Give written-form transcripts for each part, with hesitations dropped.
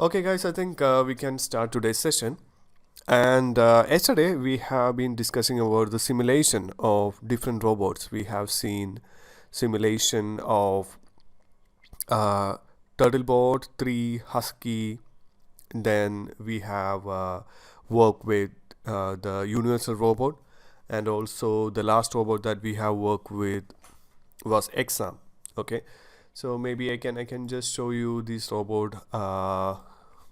Okay, guys, I think we can start today's session. And yesterday we have been discussing about the simulation of different robots. We have seen simulation of uh, Turtlebot, 3, Husky. Then we have worked with the Universal Robot, and also the last robot that we have worked with was Exam. Okay, so maybe I can just show you these robot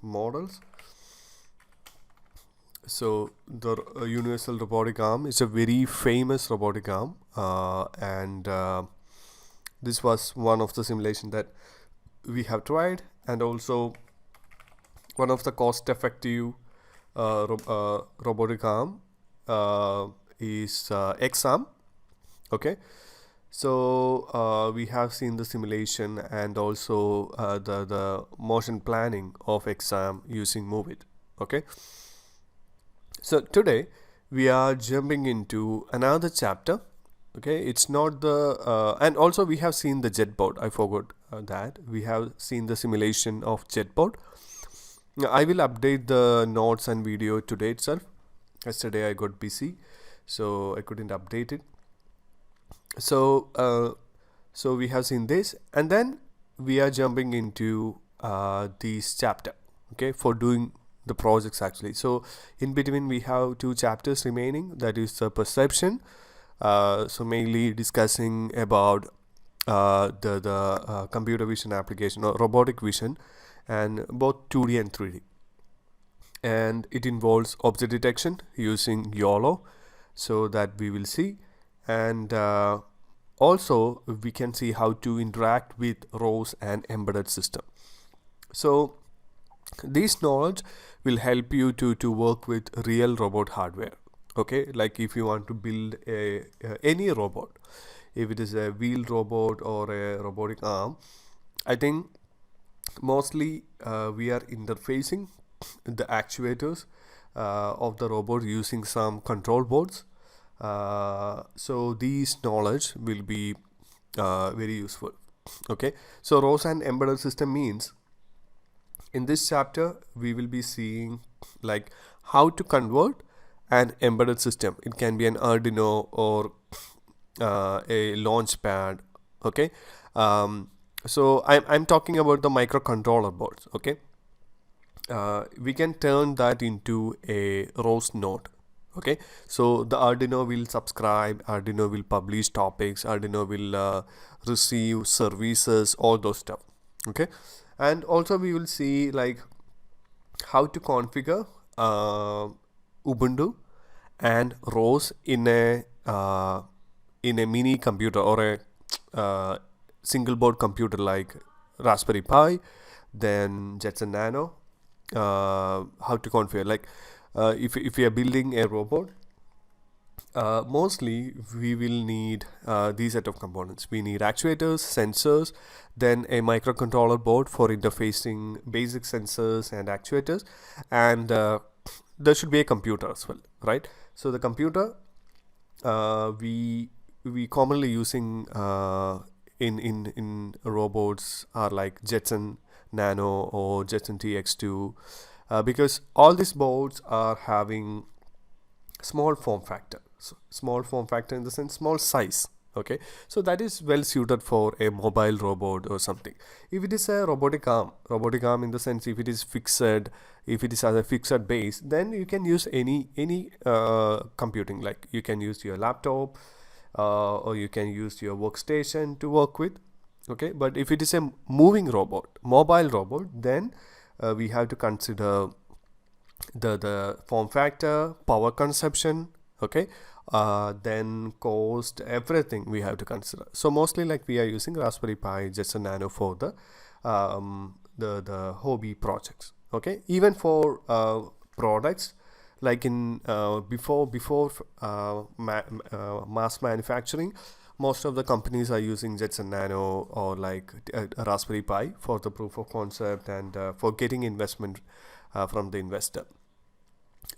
models. So the universal robotic arm is a very famous robotic arm, and this was one of the simulation that we have tried, and also one of the cost-effective robotic arm is X-arm. Okay, so we have seen the simulation and also the motion planning of X-arm using Move It. Okay. So today we are jumping into another chapter. Okay, it's not the and also we have seen the jetboard. I forgot that we have seen the simulation of jetboard. Now, I will update the notes and video today itself. Yesterday I got busy, so I couldn't update it. So so we have seen this, and then we are jumping into this chapter. Okay, for doing the projects actually. So in between we have two chapters remaining. That is the perception. So mainly discussing about the computer vision application or robotic vision, and both 2D and 3D. And it involves object detection using YOLO, so that we will see, and also we can see how to interact with ROS and embedded system. So this knowledge will help you to work with real robot hardware. Okay, like if you want to build any robot, if it is a wheel robot or a robotic arm, I think mostly we are interfacing the actuators of the robot using some control boards. So these knowledge will be very useful. Okay, so ROS and embedded system means in this chapter we will be seeing like how to convert an embedded system. It can be an Arduino or a launch pad. Okay, so I'm talking about the microcontroller boards. Okay, we can turn that into a ROS node. Okay, so the Arduino will subscribe, Arduino will publish topics, Arduino will receive services, all those stuff. Okay, and also we will see like how to configure Ubuntu and ROS in a mini computer or a single board computer like Raspberry Pi, then Jetson Nano. How to configure, like if we are building a robot, mostly we will need these set of components. We need actuators, sensors, then a microcontroller board for interfacing basic sensors and actuators, and there should be a computer as well, right? So the computer we commonly using in robots are like Jetson Nano or Jetson TX2, because all these boards are having small form factor. So small form factor in the sense small size. Okay, so that is well suited for a mobile robot or something. If it is a robotic arm in the sense if it is fixed, if it is as a fixed base, then you can use any computing. Like you can use your laptop or you can use your workstation to work with. Okay, but if it is a moving robot, mobile robot, then we have to consider the form factor, power consumption. Okay, then cost, everything we have to consider. So mostly like we are using Raspberry Pi, Jetson Nano for the hobby projects. Okay, even for products like in before mass manufacturing, most of the companies are using Jetson Nano or like Raspberry Pi for the proof of concept and for getting investment from the investor.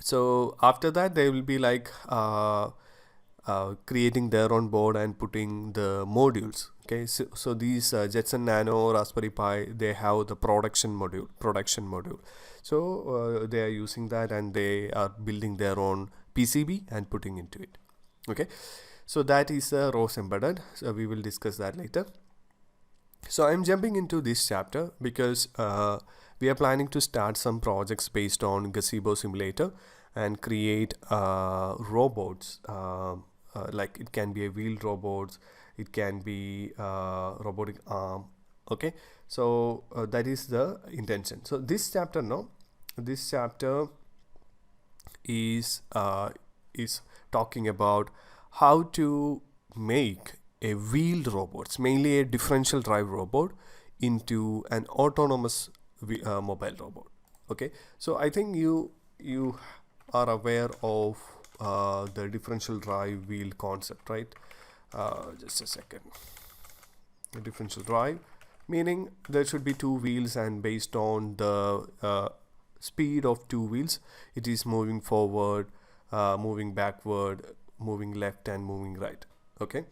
So after that there will be like creating their own board and putting the modules. Okay, so these Jetson Nano, Raspberry Pi, they have the production module. So they are using that, and they are building their own PCB and putting into it. Okay, so that is ROS embedded. So we will discuss that later. So I'm jumping into this chapter because we are planning to start some projects based on Gazebo Simulator and create robots. Like it can be a wheeled robots, it can be robotic arm. Okay, so that is the intention. So this chapter is talking about how to make a wheeled robots, mainly a differential drive robot, into an autonomous mobile robot. Okay, so I think you are aware of the differential drive wheel concept, right? Just a second. The differential drive, meaning there should be two wheels, and based on the speed of two wheels, it is moving forward, moving backward, moving left, and moving right. Okay,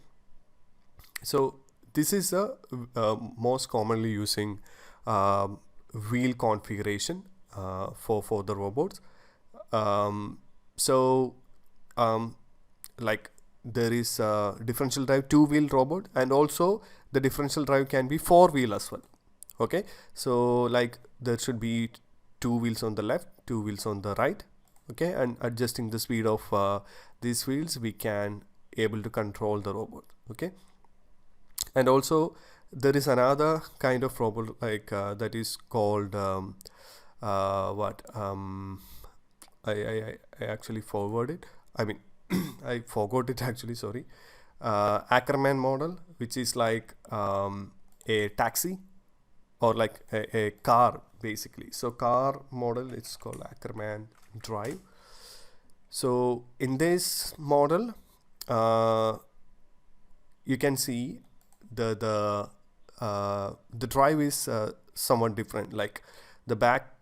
so this is a most commonly using wheel configuration for the robots. So like there is a differential drive two-wheel robot, and also the differential drive can be four-wheel as well. Okay, so like there should be two wheels on the left, two wheels on the right. Okay, and adjusting the speed of these wheels, we can able to control the robot. Okay, and also there is another kind of robot like that is called what I actually forwarded. I mean, I forgot it actually. Sorry, Ackerman model, which is like a taxi or like a car basically. So car model, it's called Ackerman drive. So in this model, you can see the drive is somewhat different. Like the back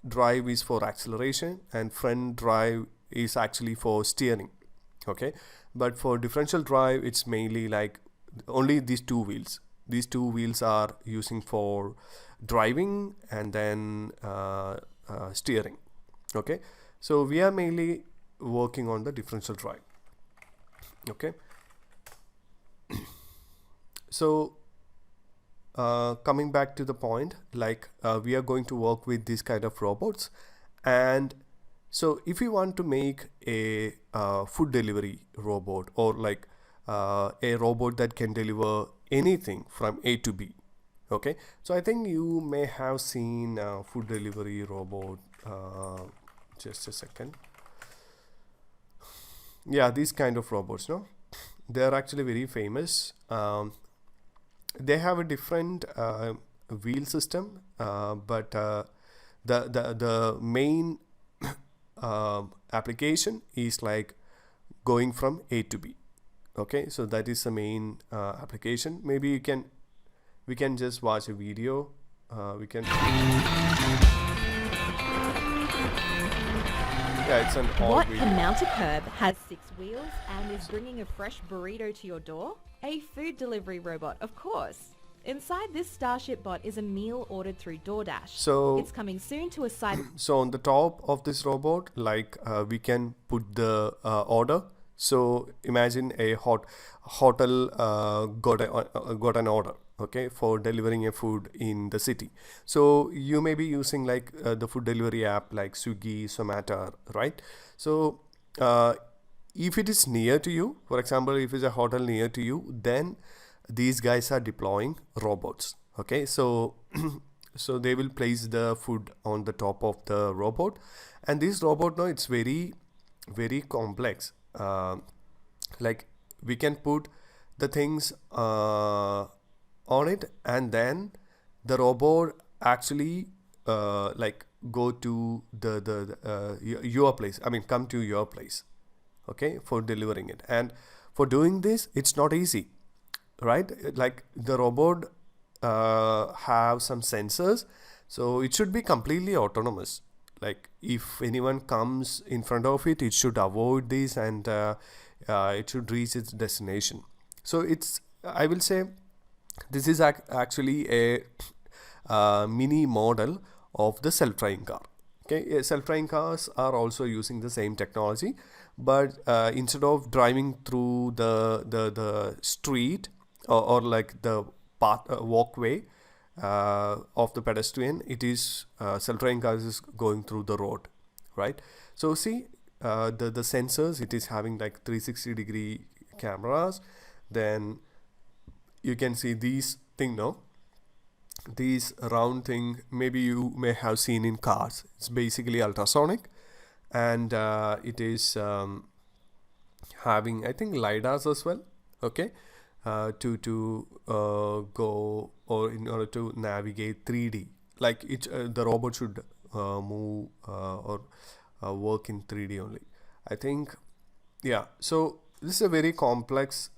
drive is for acceleration, and front drive is actually for steering. Okay, but for differential drive, it's mainly like only these two wheels. These two wheels are using for driving and then steering. Okay, so we are mainly working on the differential drive. Okay, so coming back to the point, like we are going to work with this kind of robots. And so if you want to make a food delivery robot, or like a robot that can deliver anything from A to B. Okay, so I think you may have seen food delivery robot. Just a second. Yeah, these kind of robots, no, they are actually very famous. They have a different wheel system, but the main application is like going from A to B. Okay, so that is the main application. Maybe we can just watch a video. We can. Yeah, it's an all What video. can mount a curb, has 6 wheels, and is bringing a fresh burrito to your door? A food delivery robot, of course. Inside this Starship bot is a meal ordered through DoorDash. So It's coming soon to a site. so on the top of this robot, like we can put the order. So imagine a hotel got an order, okay, for delivering a food in the city. So you may be using like the food delivery app like Swiggy, Zomato, right? So if it is near to you, for example, if it's a hotel near to you, then these guys are deploying robots. Okay, so so they will place the food on the top of the robot, and this robot now, it's very complex. Like we can put the things on it, and then the robot actually like go to your place. I mean, come to your place. Okay, for delivering it. And for doing this, it's not easy, right? Like the robot have some sensors, so it should be completely autonomous. Like if anyone comes in front of it, it should avoid this, and it should reach its destination. So it's, I will say, this is actually a mini model of the self-driving car. Okay, self-driving cars are also using the same technology, but instead of driving through the street, or like the path, walkway of the pedestrian, it is self-driving cars is going through the road, right? So see, the sensors, it is having like 360-degree cameras. Then you can see these thing, no, these round thing, maybe you may have seen in cars. It's basically ultrasonic, and it is having, I think, lidars as well. Okay, to go, or in order to navigate 3D, like it, the robot should move or work in 3D only, I think. Yeah, so this is a very complex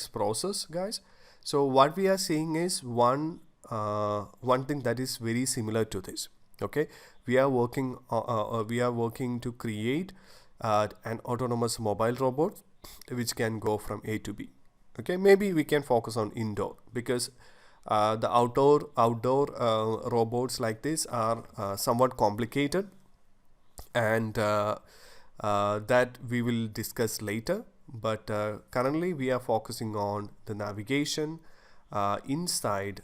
process, guys. So what we are seeing is one thing that is very similar to this. Okay, we are working to create an autonomous mobile robot which can go from A to B. Okay, maybe we can focus on indoor, because the outdoor robots like this are somewhat complicated, and that we will discuss later. But currently we are focusing on the navigation inside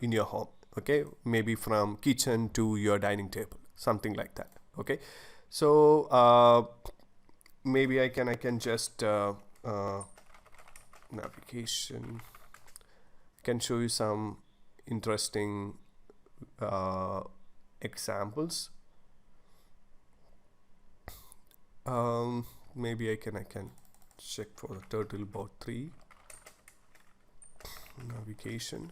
in your home. Okay, maybe from kitchen to your dining table, something like that. Okay, so maybe I can just navigation, can show you some interesting examples. Maybe I can check for the Turtlebot 3 navigation.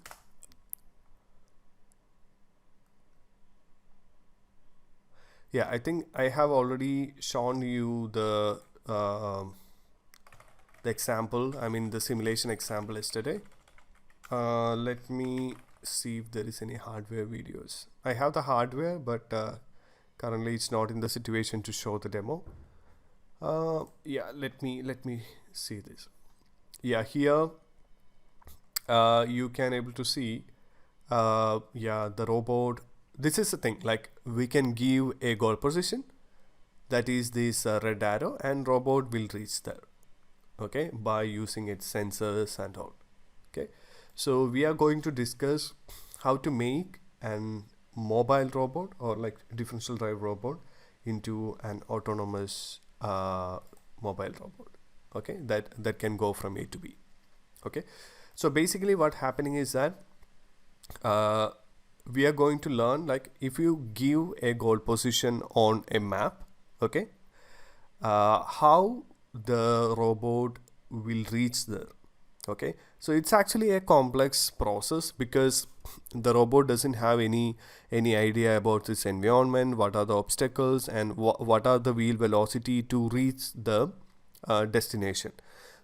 Yeah, I think I have already shown you the example, I mean the simulation example yesterday. Let me see if there is any hardware videos. I have the hardware, but currently it's not in the situation to show the demo. Yeah, let me see this. Yeah, here you can able to see yeah, the robot. This is the thing, like we can give a goal position, that is this red arrow, and robot will reach there. Okay, by using its sensors and all. Okay, so we are going to discuss how to make an mobile robot, or like differential drive robot, into an autonomous mobile robot. Okay, that can go from A to B. Okay, so basically what happening is that we are going to learn, like if you give a goal position on a map, okay, how the robot will reach there. Okay, so it's actually a complex process, because the robot doesn't have any idea about this environment, what are the obstacles, and what are the wheel velocity to reach the destination.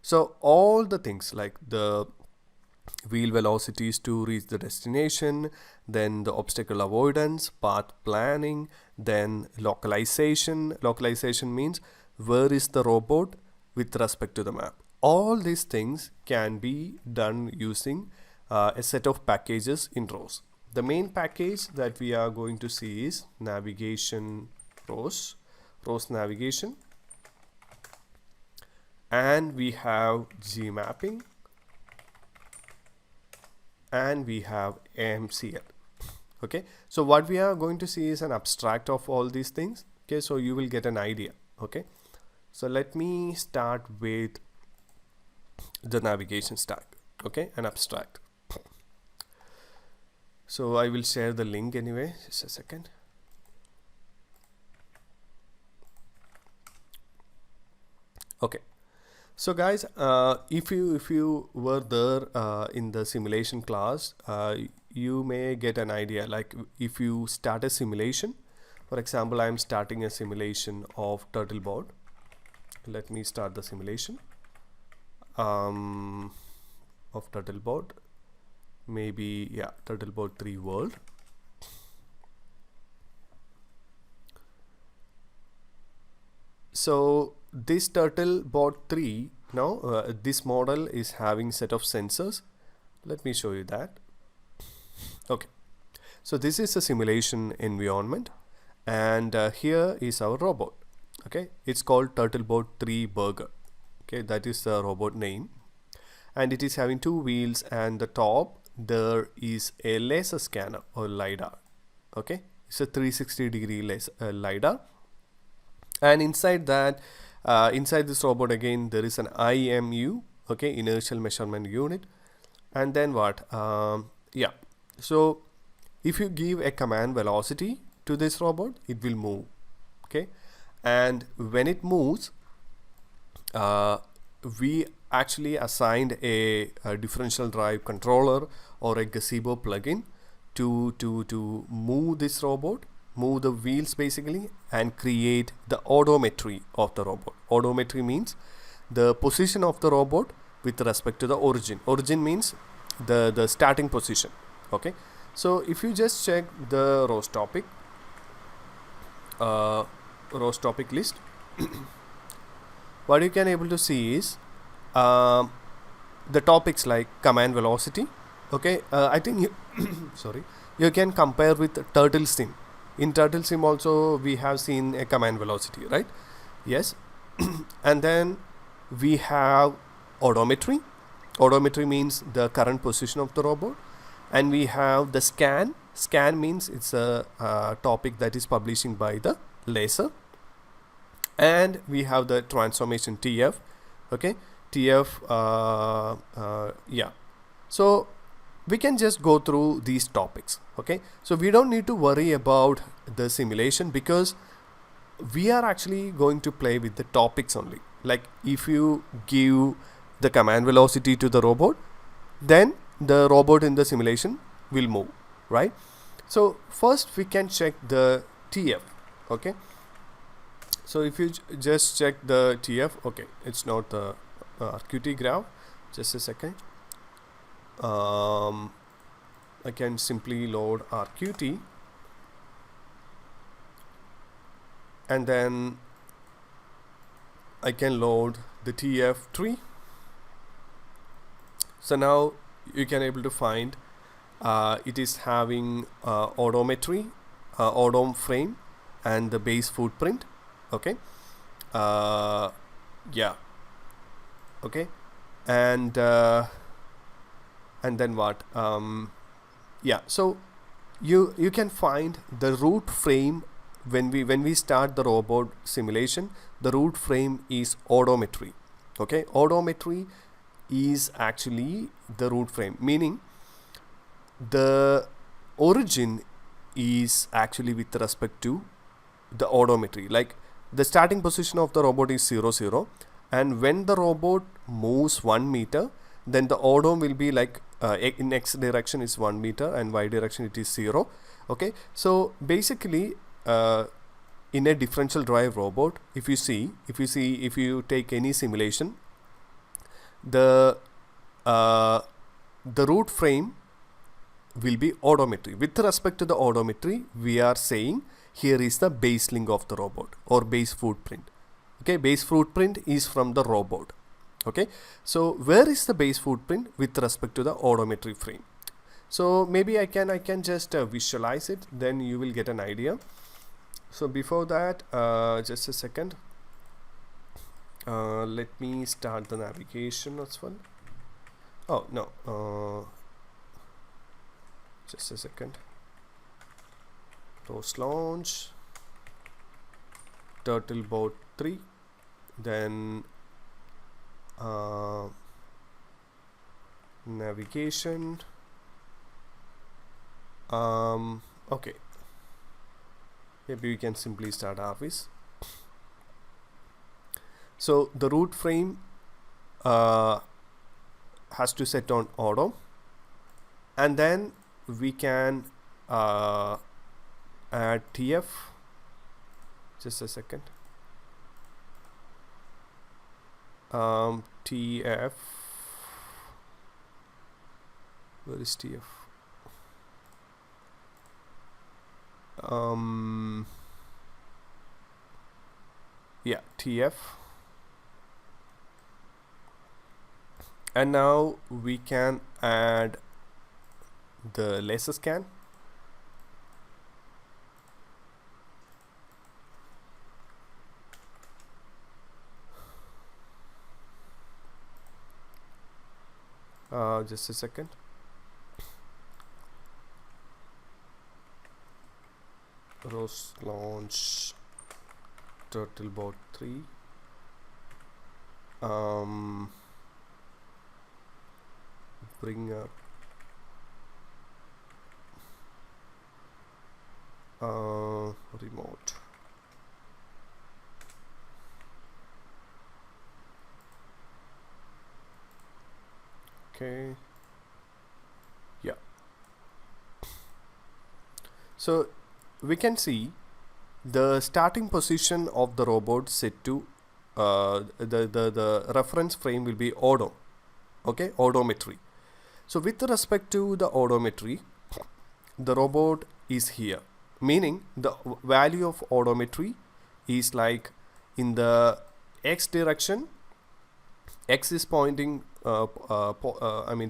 So all the things like the wheel velocities to reach the destination, then the obstacle avoidance, path planning, then localization means where is the robot with respect to the map. All these things can be done using a set of packages in ROS. The main package that we are going to see is navigation ROS navigation, and we have G mapping, and we have AMCL. Okay, so what we are going to see is an abstract of all these things. Okay, so you will get an idea. Okay, so let me start with the navigation stack. Okay, an abstract. So I will share the link anyway, just a second. Okay, so guys, if you were there in the simulation class, you may get an idea, like if you start a simulation. For example, I am starting a simulation of Turtlebot. Let me start the simulation of Turtlebot. Maybe, yeah, Turtlebot 3 world. So this turtle bot 3 now this model is having set of sensors. Let me show you that. Okay, so this is a simulation environment, and here is our robot. Okay, it's called turtlebot 3 burger. Okay, that is the robot name, and it is having two wheels, and the top there is a laser scanner or lidar. Okay, it's a 360-degree laser lidar, and inside that inside this robot again there is an IMU, okay, inertial measurement unit. And then what, yeah, so if you give a command velocity to this robot, it will move. Okay, and when it moves, we actually assigned a differential drive controller or a gazebo plugin to move this robot, move the wheels basically, and create the odometry of the robot. Odometry means the position of the robot with respect to the origin. Origin means the starting position. Okay, so if you just check the ROS topic list, what you can able to see is the topics like command velocity. Okay, I think you sorry, you can compare with turtle sim. In turtle sim also we have seen a command velocity, right? Yes. And then we have odometry. Odometry means the current position of the robot. And we have the scan. Scan means it's a topic that is publishing by the laser. And we have the transformation TF. Okay, TF, yeah. So we can just go through these topics. Okay, so we don't need to worry about the simulation because we are actually going to play with the topics only. Like if you give the command velocity to the robot, then the robot in the simulation will move, right? So first we can check the TF. Okay, so if you just check the TF, okay, it's not the RQT graph. Just a second. I can simply load RQT, and then I can load the TF3. So now you can able to find it is having odometry, odom frame, and the base footprint. Okay, yeah, okay, and then what, yeah, so you can find the root frame. When we start the robot simulation, the root frame is odometry. Okay, odometry is actually the root frame, meaning the origin is actually with respect to the odometry. Like the starting position of the robot is 0 0, and when the robot moves 1 meter, then the odom will be like in x direction is 1 meter and y direction it is 0. Okay, so basically in a differential drive robot, if you take any simulation, the root frame will be odometry. With respect to the odometry, we are saying here is the base link of the robot or base footprint. Okay, base footprint is from the robot. Okay, so where is the base footprint with respect to the odometry frame? So maybe I can just visualize it, then you will get an idea. So before that, just a second, let me start the navigation as well. Oh no, just a second. ROS launch, turtlebot 3, then navigation. Okay, maybe we can simply start Office. So the root frame has to set on auto, and then we can add TF. Just a second. TF, where is TF? yeah, TF. And now we can add the laser scan. Just a second. ROS launch Turtlebot 3. Bring up remote. Okay. Yeah. So we can see the starting position of the robot set to the reference frame will be odo. Okay, odometry. So with respect to the odometry, the robot is here, meaning the value of odometry is like in the x direction. X is pointing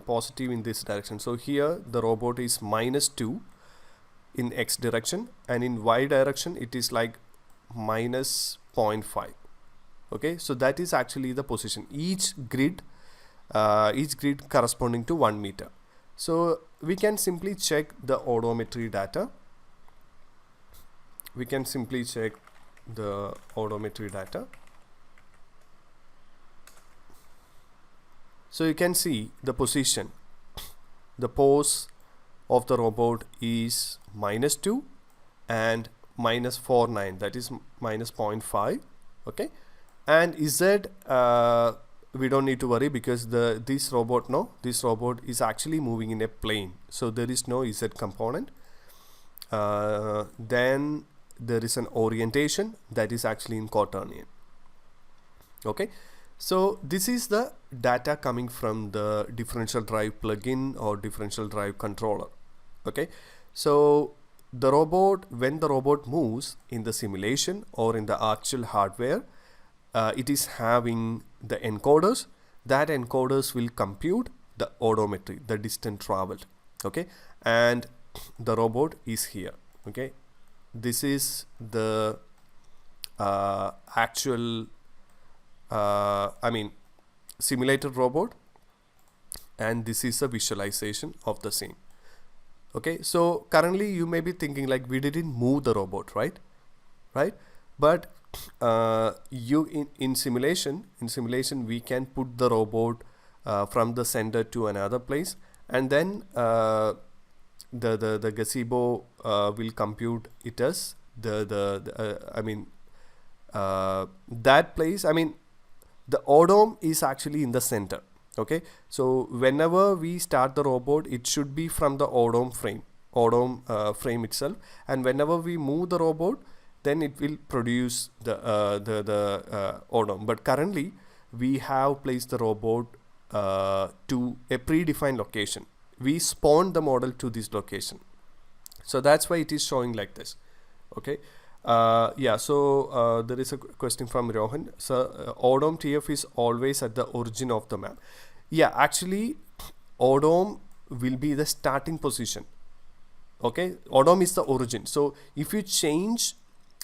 positive in this direction. So here the robot is -2 in x direction, and in y direction it is like -0.5. Okay, so that is actually the position. Each grid corresponding to 1 meter. So we can simply check the odometry data. We can simply check the odometry data. So you can see the position. The pose of the robot is -2 and -49, that is -0.5. Okay, and Z we don't need to worry because this robot is actually moving in a plane, so there is no Z component. Then there is an orientation that is actually in quaternion. Okay, so this is the data coming from the differential drive plugin or differential drive controller. Okay, so the robot, when the robot moves in the simulation or in the actual hardware, it is having the encoders. That encoders will compute the odometry, the distance traveled. Okay, and the robot is here. Okay, this is the actual simulated robot, and this is a visualization of the same. Okay, so currently you may be thinking like, we didn't move the robot, right? But in simulation we can put the robot from the center to another place, and then the gazebo will compute it as that place. The odom is actually in the center. Okay, so whenever we start the robot, it should be from the odom frame itself, and whenever we move the robot, then it will produce the odom. But currently we have placed the robot to a predefined location. We spawned the model to this location, so that's why it is showing like this. Okay, so there is a question from Rohan. So odom TF is always at the origin of the map. Yeah, actually odom will be the starting position. Okay, odom is the origin. So if you change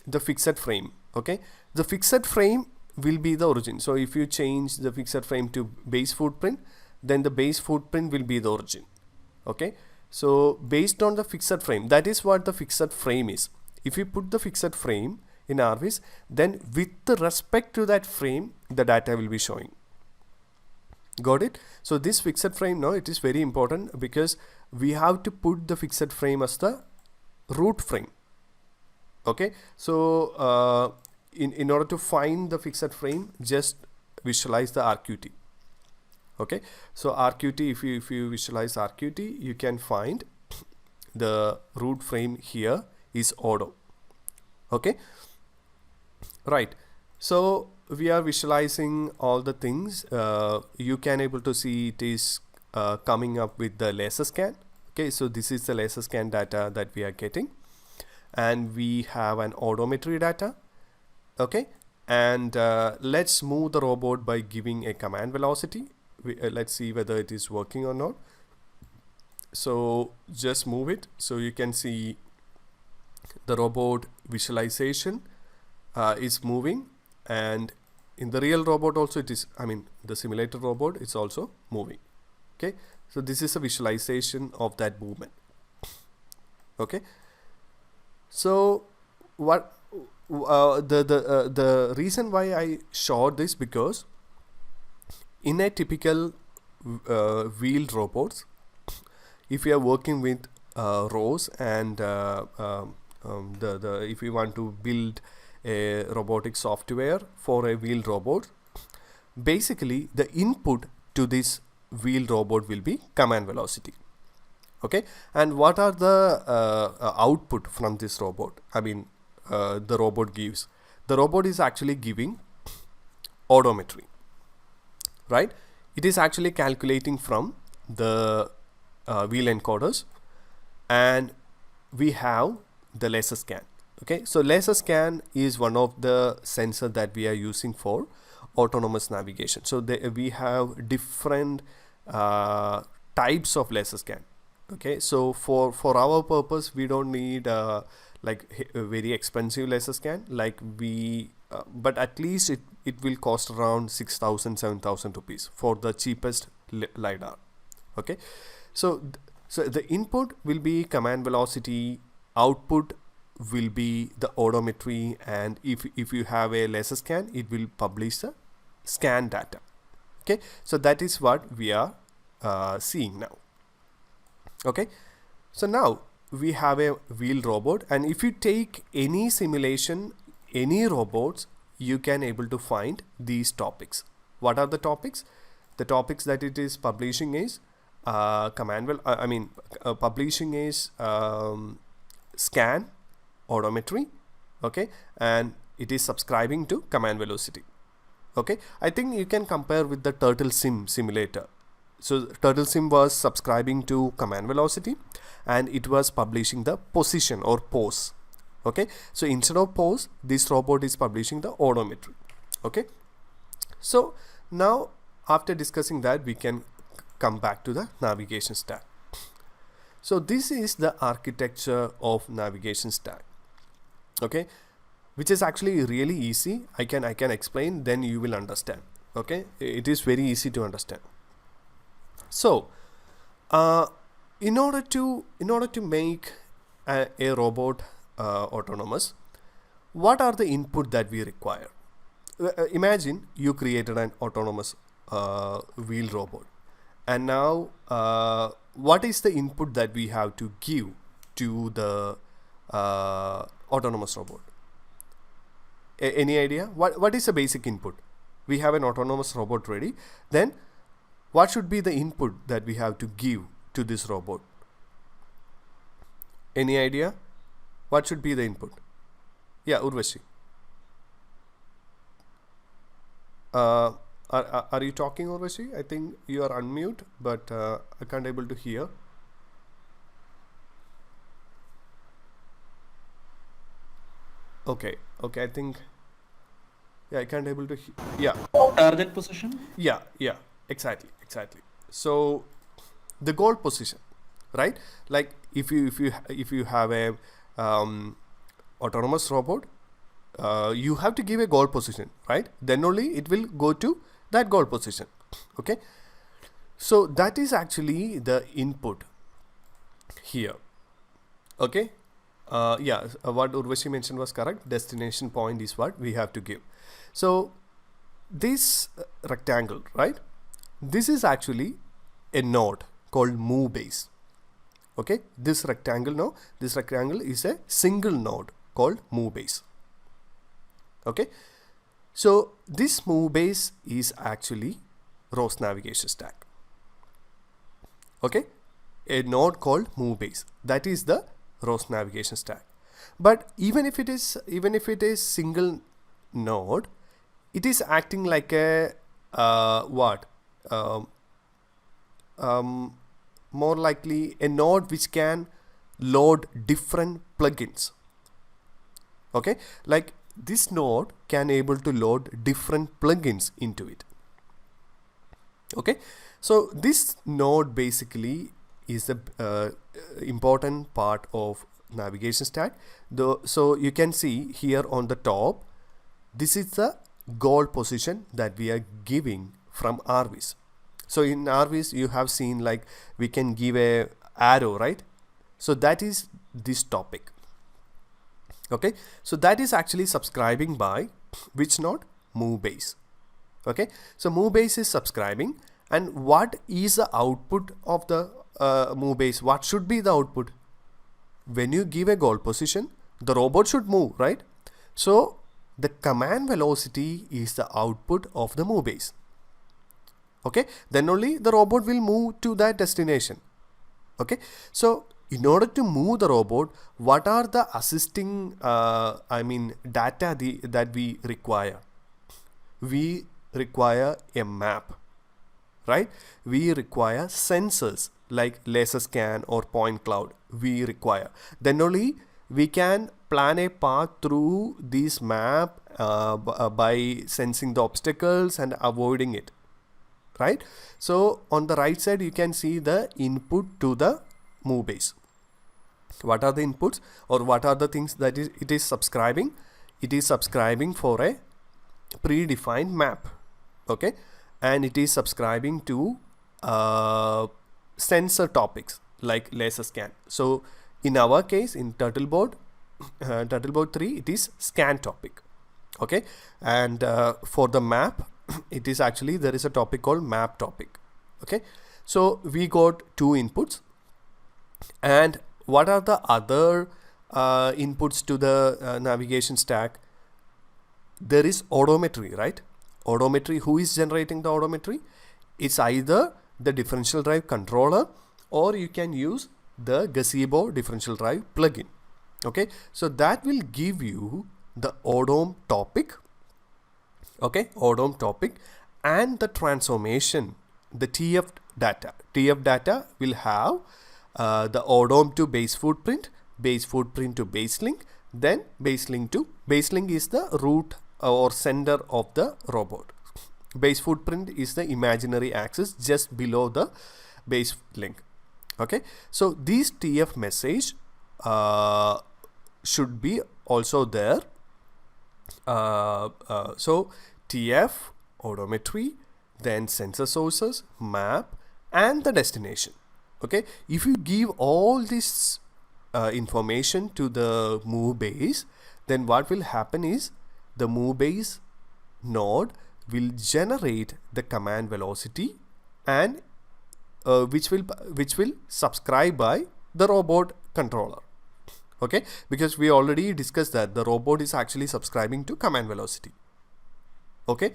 the fixed frame, okay, the fixed frame will be the origin. So if you change the fixed frame to base footprint, then the base footprint will be the origin. Okay, so based on the fixed frame, that is what the fixed frame is. If you put the fixed frame in RVS, then with respect to that frame, the data will be showing. Got it? So this fixed frame now, it is very important because we have to put the fixed frame as the root frame. Okay, so in order to find the fixed frame, just visualize the RQT. Okay, so RQT, if you visualize RQT, you can find the root frame here is odo. Okay, right. So we are visualizing all the things. You can able to see it is coming up with the laser scan. Okay, so this is the laser scan data that we are getting, and we have an odometry data. Okay, And let's move the robot by giving a command velocity. Let's see whether it is working or not. So just move it. So you can see the robot visualization is moving, and in the real robot also it is, I mean the simulator robot is also moving. Okay, so this is a visualization of that movement. Okay, so what the reason why I showed this, because in a typical wheeled robots, if you are working with ROS and if you want to build a robotic software for a wheeled robot, basically the input to this wheeled robot will be command velocity. Okay, and what are the output from this robot? I mean, the robot gives. The robot is actually giving odometry, right? It is actually calculating from the wheel encoders, and we have the laser scan. Okay, so laser scan is one of the sensor that we are using for autonomous navigation. So we have different types of laser scan. Okay, so for our purpose we don't need like a very expensive laser scan, like we but at least it will cost around 6,000 7,000 rupees for the cheapest lidar. Okay, so so the input will be command velocity, output will be the odometry, and if you have a laser scan, it will publish the scan data. Okay, so that is what we are seeing now. Okay, so now we have a wheel robot, and if you take any simulation, any robots, you can able to find these topics. What are the topics? The topics that it is publishing is publishing is scan, odometry, okay, and it is subscribing to command velocity. Okay, I think you can compare with the Turtle Sim simulator. So Turtle Sim was subscribing to command velocity, and it was publishing the position or pose. Okay, so instead of pose, this robot is publishing the odometry. Okay, so now after discussing that, we can come back to the navigation stack. So this is the architecture of navigation stack. Okay, which is actually really easy. I can explain, then you will understand. Okay, it is very easy to understand. So in order to make a robot autonomous, what are the input that we require? Imagine you created an autonomous wheel robot, and now what is the input that we have to give to the autonomous robot? Any idea? What is the basic input? We have an autonomous robot ready, then what should be the input that we have to give to this robot? Any idea? What should be the input? Yeah, Urvashi. Are you talking, Urvashi? I think you are unmute, but I can't able to hear. Okay, I think, yeah, I can't able to yeah. Target position? Yeah, exactly. So the goal position, right? Like if you have a autonomous robot, you have to give a goal position, right? Then only it will go to that goal position. Okay, so that is actually the input here. Okay, what Urvashi mentioned was correct. Destination point is what we have to give. So this rectangle, right? This is actually a node called move base. Okay, this rectangle is a single node called move base. Okay, so this move base is actually ROS navigation stack. Okay, a node called move base, that is the ROS navigation stack. But even if it is single node, it is acting like a more likely a node which can load different plugins. Okay, like this node can able to load different plugins into it. Okay, so this node basically is the important part of navigation stack. So you can see here on the top, this is the goal position that we are giving from RVs. So in RVs you have seen like we can give a arrow, right? So that is this topic. Okay, so that is actually subscribing by which node? Move base. Okay, so move base is subscribing, and what is the output of the move base? What should be the output? When you give a goal position, the robot should move, right? So the command velocity is the output of the move base. Okay, then only the robot will move to that destination. Okay, so in order to move the robot, what are the assisting data that we require? We require a map, right? We require sensors like laser scan or point cloud. We require, then only we can plan a path through this map by sensing the obstacles and avoiding it, right? So on the right side you can see the input to the move base. What are the inputs, or what are the things that it is subscribing? It is subscribing for a predefined map. Okay, and it is subscribing to sensor topics like laser scan. So in our case, in Turtleboard 3, it is scan topic. Okay, and for the map it is actually, there is a topic called map topic. Okay, so we got two inputs. And what are the other inputs to the navigation stack? There is odometry, right? Odometry, who is generating the odometry? It's either the differential drive controller, or you can use the Gazebo differential drive plugin. Okay, so that will give you the odom topic. Okay, odom topic and the transformation, the TF data. TF data will have the odom to base footprint to base link, then base link is the root or center of the robot. Base footprint is the imaginary axis just below the base link. Okay, so this TF message should be also there. So TF, odometry, then sensor sources, map, and the destination. Okay, if you give all this information to the move base, then what will happen is the move base node will generate the command velocity, and which will subscribe by the robot controller. Okay, because we already discussed that the robot is actually subscribing to command velocity. Okay,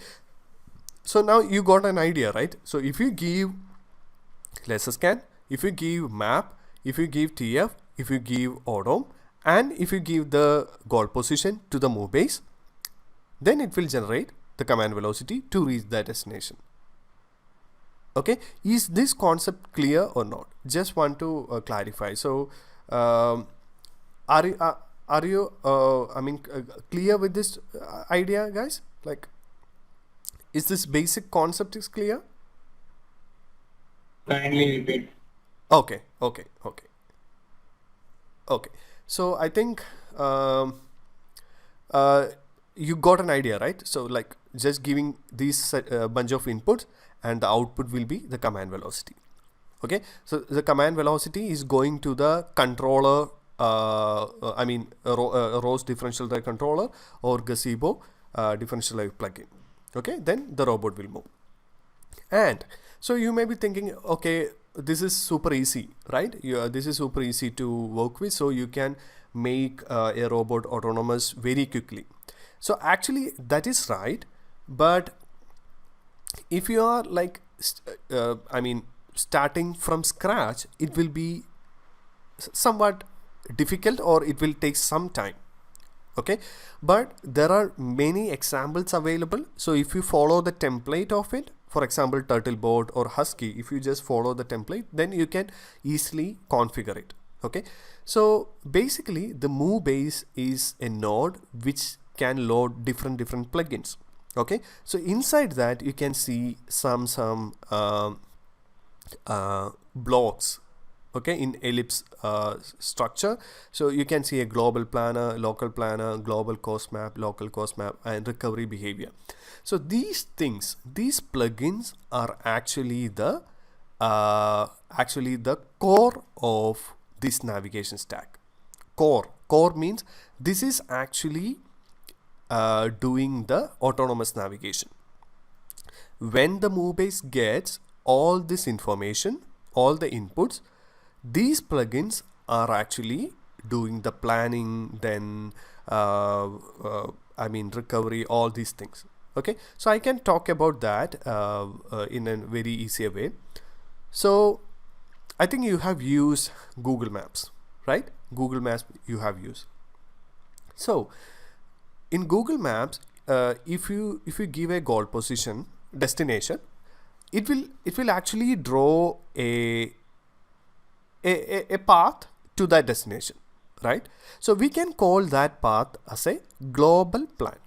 so now you got an idea, right? So if you give laser scan, if you give map, if you give TF, if you give odom, and if you give the goal position to the move base, then it will generate the command velocity to reach that destination. Okay, is this concept clear or not? Just want to clarify. So are you clear with this idea, guys? Like, is this basic concept is clear? Kindly repeat. Okay. So I think you got an idea, right? So like just giving these bunch of inputs, and the output will be the command velocity. Okay, so the command velocity is going to the controller, ROS differential drive controller or Gazebo differential drive plugin. Okay, then the robot will move. And so you may be thinking, okay, this is super easy, right? This is super easy to work with, so you can make a robot autonomous very quickly. So actually that is right, but if you are like starting from scratch, it will be somewhat difficult, or it will take some time. Okay, but there are many examples available. So if you follow the template of it, for example Turtleboard or Husky, if you just follow the template, then you can easily configure it. Okay, so basically the move base is a node which can load different plugins. Okay, so inside that you can see some blocks, okay, in ellipse structure. So you can see a global planner, local planner, global cost map, local cost map, and recovery behavior. So these things, these plugins are actually the core of this navigation stack. Core means this is actually doing the autonomous navigation. When the move base gets all this information, all the inputs, these plugins are actually doing the planning, then recovery, all these things. Okay, so I can talk about that in a very easier way. So I think you have used Google Maps, right? Google Maps you have used. So in Google Maps, if you give a goal position, destination, it will actually draw a path to that destination, right? So we can call that path as a global plan.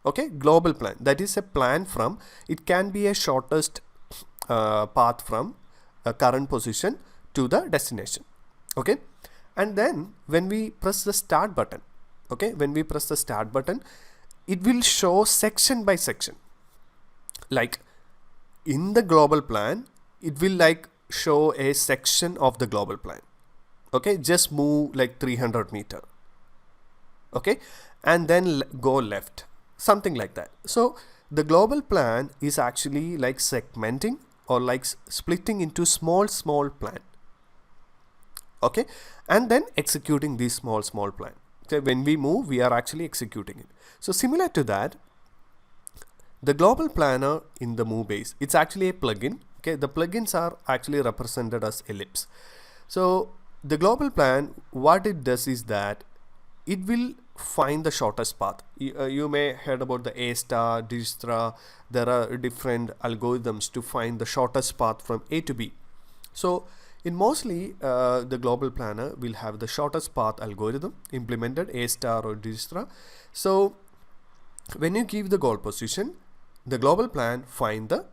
Okay, global plan, that is a plan from, it can be a shortest path from a current position to the destination. Okay, and then when we press the start button, okay, when we press the start button, it will show section by section. Like in the global plan, it will like show a section of the global plan. Okay, just move like 300 meter. Okay, and then go left, something like that. So the global plan is actually like segmenting or like splitting into small plan. Okay, and then executing this small plan. So when we move, we are actually executing it. So similar to that, the global planner in the move base, it's actually a plugin. Okay, the plugins are actually represented as ellipse. So the global plan, what it does is that it will find the shortest path. You may heard about the A star, Dijkstra. There are different algorithms to find the shortest path from A to B. So in mostly the global planner will have the shortest path algorithm implemented, A star or Dijkstra. So when you give the goal position, the global plan find the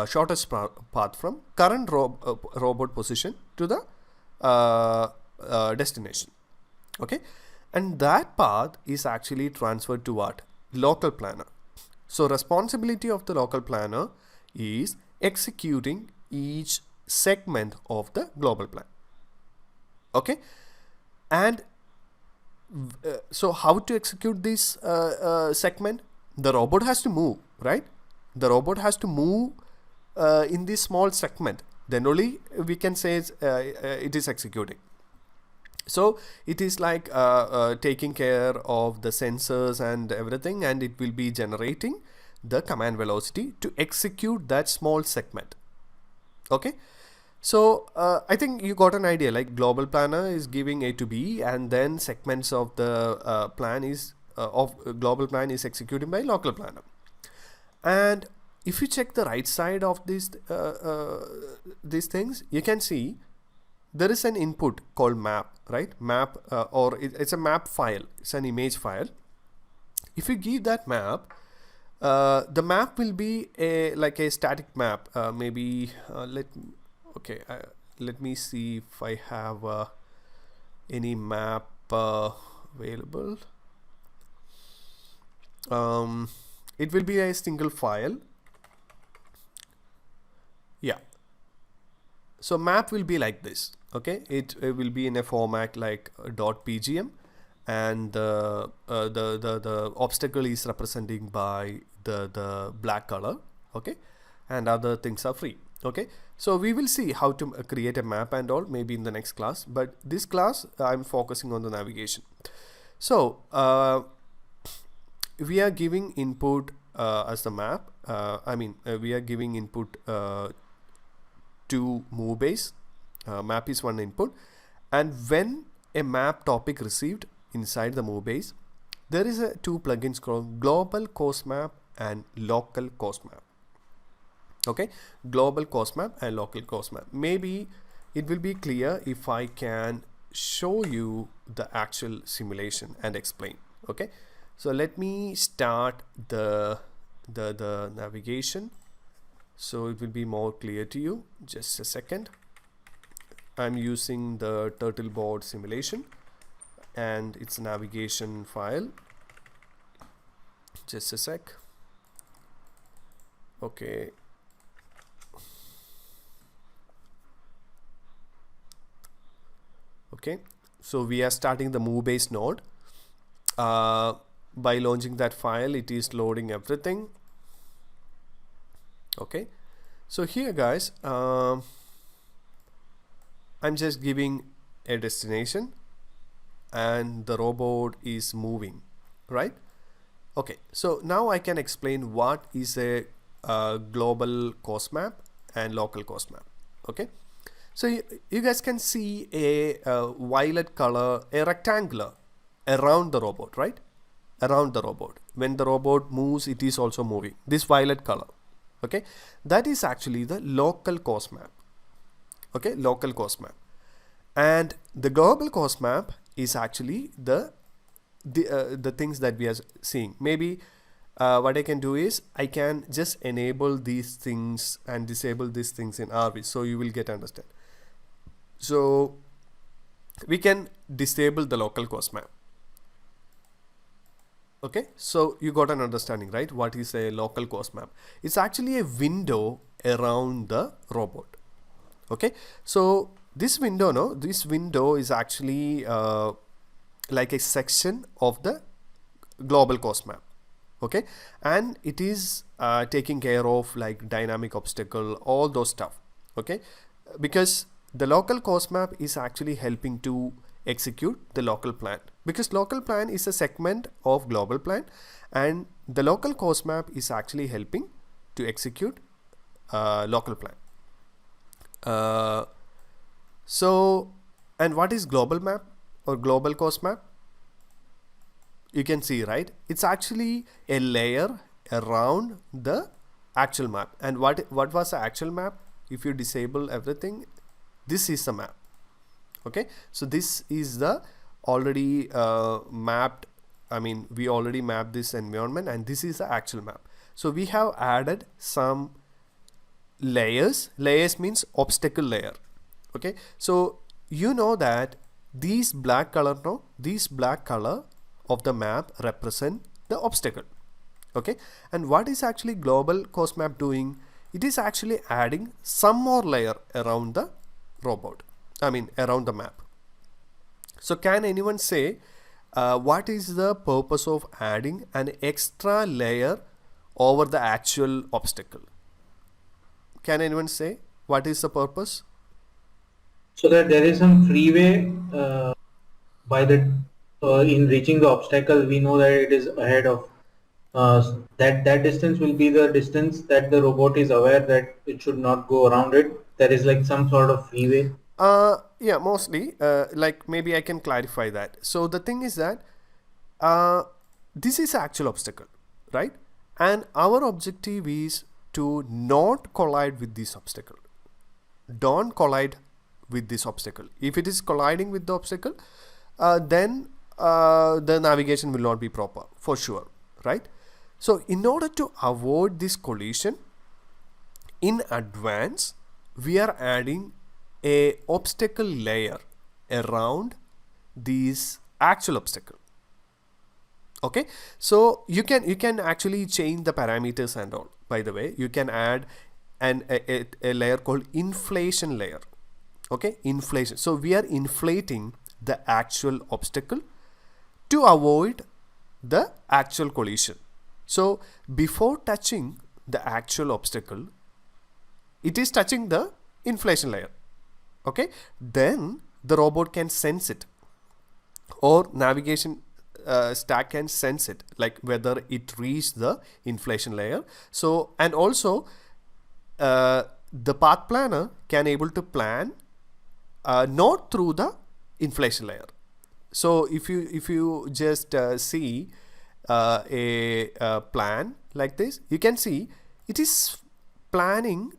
shortest path from current robot position to the destination. Okay, and that path is actually transferred to what? Local planner. So responsibility of the local planner is executing each segment of the global plan. Okay, and so how to execute this segment? The robot has to move, right? The robot has to move in this small segment. Then only we can say it is executing. So it is like taking care of the sensors and everything, and it will be generating the command velocity to execute that small segment. Okay, so I think you got an idea. Like global planner is giving A to B, and then segments of the plan is of global plan is executed by local planner. And if you check the right side of these things, you can see there is an input called map, right? Map or it's a map file. It's an image file. If you give that map, the map will be like a static map. Maybe let me see if I have any map available. It will be a single file. Yeah. So map will be like this. Okay, it will be in a format like .pgm, and the obstacle is representing by the black color. Okay, and other things are free. Okay, so we will see how to create a map and all maybe in the next class, but this class I'm focusing on the navigation. So we are giving input as the map. We are giving input to move base. Map is one input, and when a map topic received inside the move base, there is a two plugins called global cost map and local cost map. Okay, global cost map and local cost map. Maybe it will be clear if I can show you the actual simulation and explain. Okay, So let me start the navigation so it will be more clear to you. Just a second. I'm using the turtle board simulation and its navigation file. Just a sec. Okay. Okay, so we are starting the move base node. By launching that file, it is loading everything. Okay, so here guys, I'm just giving a destination and the robot is moving, right? Okay, so now I can explain what is a global cost map and local cost map. Okay, so you guys can see a violet color, a rectangular around the robot, right? Around the robot. When the robot moves, it is also moving. This violet color. Okay, that is actually the local cost map. Okay, local cost map. And the global cost map is actually the things that we are seeing. Maybe what I can do is I can just enable these things and disable these things in ROS, so you will get understand. So we can disable the local cost map. Okay, so you got an understanding, right? What is a local cost map? It's actually a window around the robot. Okay, so this window is actually like a section of the global cost map. Okay, and it is taking care of like dynamic obstacle, all those stuff. Okay, because the local cost map is actually helping to execute the local plan, because local plan is a segment of global plan and the local cost map is actually helping to execute local plan. So, and what is global map or global cost map? You can see, right? It's actually a layer around the actual map. And what was the actual map? If you disable everything, this is the map. Okay, so this is the already mapped, I mean we already mapped this environment and this is the actual map. So we have added some layers. Layers means obstacle layer. Okay, so you know that these black color, no, these black color of the map represent the obstacle. Okay, and what is actually global cost map doing? It is actually adding some more layer around the robot, I mean around the map. So can anyone say what is the purpose of adding an extra layer over the actual obstacle? Can anyone say what is the purpose? So that there is some freeway by the in reaching the obstacle, we know that it is ahead of that distance will be the distance that the robot is aware that it should not go around it. There is like some sort of freeway. Yeah, mostly. Like maybe I can clarify that. So the thing is that this is actual obstacle, right? And our objective is to not collide with this obstacle. Don't collide with this obstacle. If it is colliding with the obstacle, then the navigation will not be proper for sure, right? So in order to avoid this collision, in advance, we are adding a obstacle layer around these actual obstacle. Okay, so you can actually change the parameters and all. By the way, you can add a layer called inflation layer. Okay, inflation. So we are inflating the actual obstacle to avoid the actual collision. So before touching the actual obstacle, it is touching the inflation layer. Okay, then the robot can sense it, or navigation stack can sense it, like whether it reached the inflation layer. So, and also the path planner can able to plan not through the inflation layer. So if you just see a plan like this, you can see it is planning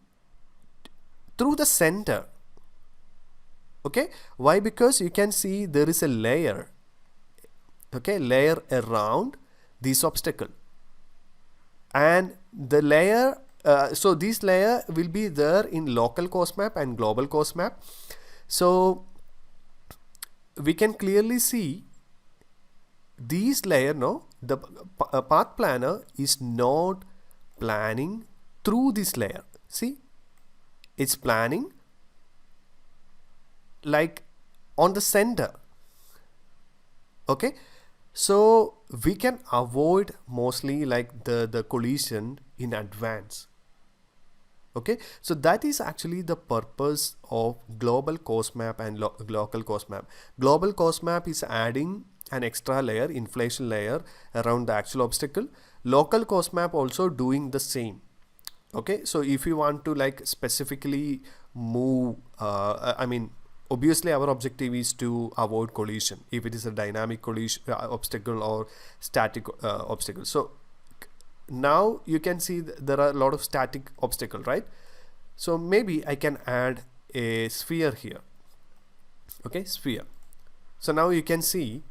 through the center. Okay, why? Because you can see there is a layer, okay, layer around this obstacle. And the layer, so this layer will be there in local course map and global course map. So we can clearly see these layer, no, the path planner is not planning through this layer. See, it's planning like on the center. Okay, so we can avoid mostly like the collision in advance. Okay, so that is actually the purpose of global course map and local course map. Global course map is adding an extra layer, inflation layer around the actual obstacle. Local course map also doing the same. Okay, so if you want to like specifically move, I mean, obviously our objective is to avoid collision if it is a dynamic collision obstacle or static obstacle. So now you can see there are a lot of static obstacle, right? So maybe I can add a sphere here. Okay, sphere. So now you can see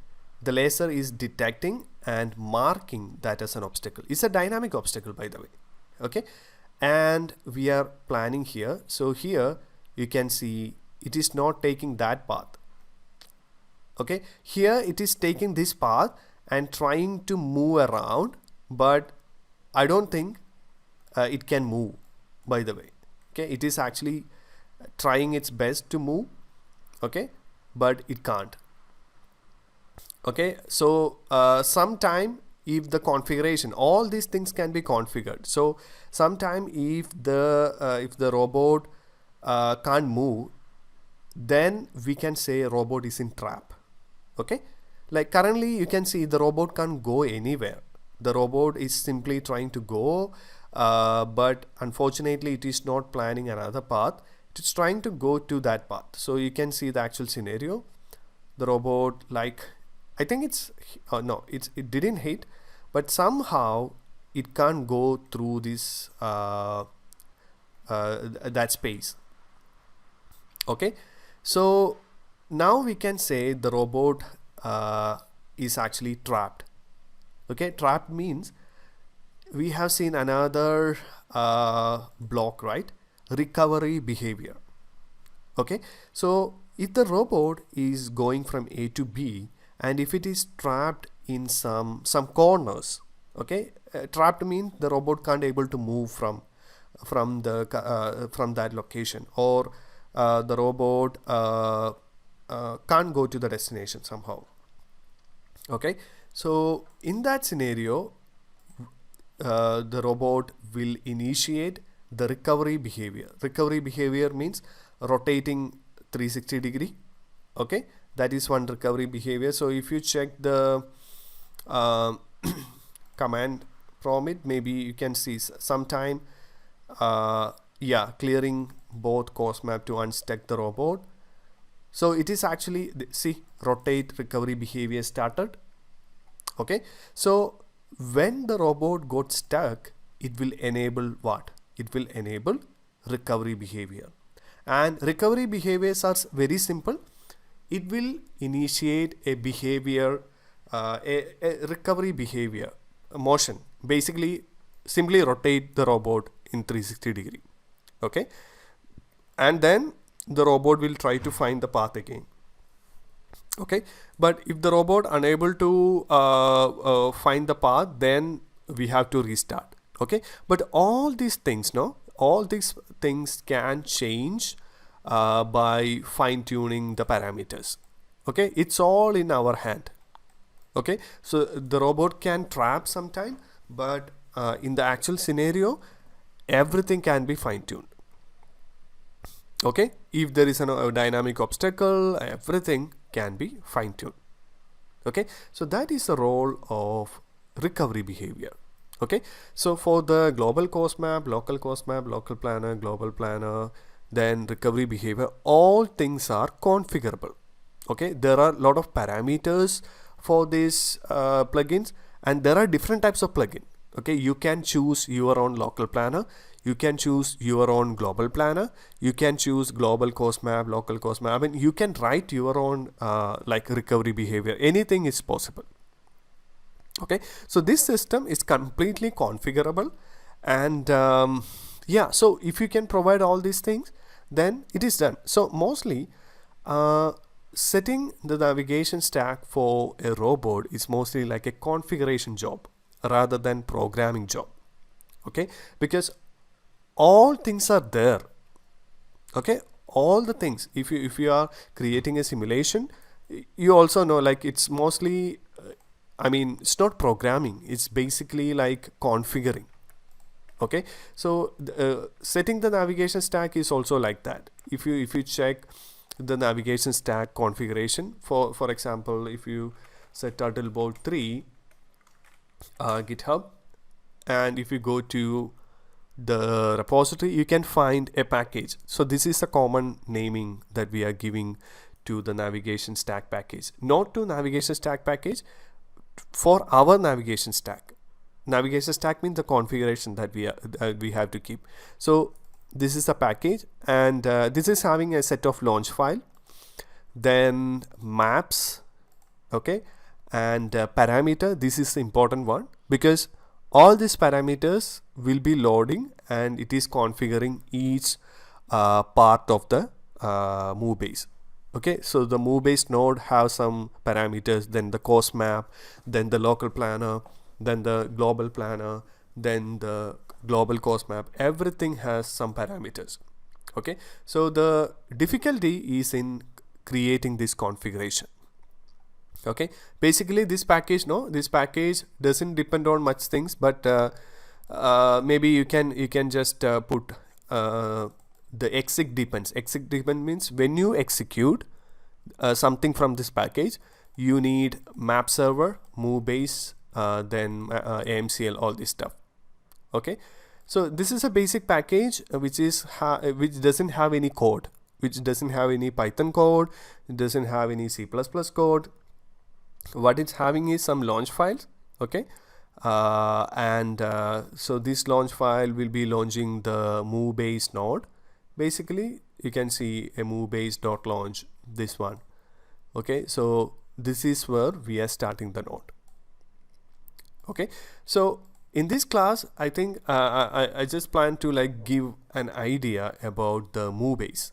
the laser is detecting and marking that as an obstacle. It's a dynamic obstacle, by the way. Okay, and we are planning here. So here you can see it is not taking that path. Okay, here it is taking this path and trying to move around, but I don't think it can move, by the way. Okay, it is actually trying its best to move. Okay, but it can't. Okay, so sometime if the configuration, all these things can be configured. So sometime if the robot can't move, then we can say robot is in trap. Okay, like currently you can see the robot can't go anywhere. The robot is simply trying to go, but unfortunately it is not planning another path. It's trying to go to that path. So you can see the actual scenario. The robot, like, I think it's no, it didn't hit, but somehow it can't go through this that space. Okay, so now we can say the robot is actually trapped. Okay, trapped means we have seen another block, right? Recovery behavior. Okay, so if the robot is going from A to B and if it is trapped in some corners, okay, trapped means the robot can't able to move from that location, or the robot can't go to the destination somehow. Okay, so in that scenario the robot will initiate the recovery behavior. Recovery behavior means rotating 360 degree. Okay, that is one recovery behavior. So if you check the command from it, maybe you can see sometime yeah, clearing both course map to unstuck the robot. So it is actually, see, rotate recovery behavior started. Okay, so when the robot got stuck, it will enable what? It will enable recovery behavior. And recovery behaviors are very simple. It will initiate a behavior, a recovery behavior, a motion. Basically, simply rotate the robot in 360 degree. Okay, and then the robot will try to find the path again. Okay, but if the robot unable to find the path, then we have to restart. Okay, but all these things, no, all these things can change by fine-tuning the parameters. Okay, it's all in our hand. Okay, so the robot can trap sometime, but in the actual scenario everything can be fine-tuned. Okay, if there is a dynamic obstacle, everything can be fine-tuned. Okay, so that is the role of recovery behavior. Okay, so for the global course map, local course map, local planner, global planner, then recovery behavior, all things are configurable. Okay, there are a lot of parameters for these plugins, and there are different types of plugin. Okay, you can choose your own local planner, you can choose your own global planner, you can choose global course map, local course map, and you can write your own like recovery behavior. Anything is possible. Okay, so this system is completely configurable, and yeah, so if you can provide all these things, then it is done. So mostly uh, setting the navigation stack for a robot is mostly like a configuration job rather than programming job. Okay, because all things are there. Okay, all the things, if you are creating a simulation, you also know, like, it's mostly I mean, it's not programming, it's basically like configuring. Okay, so setting the navigation stack is also like that. If you check the navigation stack configuration, for example, if you set turtleboard 3 GitHub, and if you go to the repository, you can find a package. So this is a common naming that we are giving to the navigation stack package, not to navigation stack package, for our navigation stack. Navigation stack means the configuration that we have to keep. So this is a package, and this is having a set of launch file, then maps, okay, and parameter. This is the important one, because all these parameters will be loading, and it is configuring each part of the move base. Okay, so the move base node have some parameters, then the cost map, then the local planner, then the global planner, then the global cost map. Everything has some parameters. Okay, so the difficulty is in creating this configuration. Okay, basically this package, this package doesn't depend on much things, but maybe you can just put the exec depends. Exec depend means when you execute something from this package, you need map server, move base, then AMCL, all this stuff. Okay, so this is a basic package which doesn't have any code, which doesn't have any Python code, it doesn't have any C++ code. What it's having is some launch files. Okay, and so this launch file will be launching the move base node. Basically you can see a move base dot launch, this one. Okay, so this is where we are starting the node. Okay, so in this class, I think I just plan to like give an idea about the move base,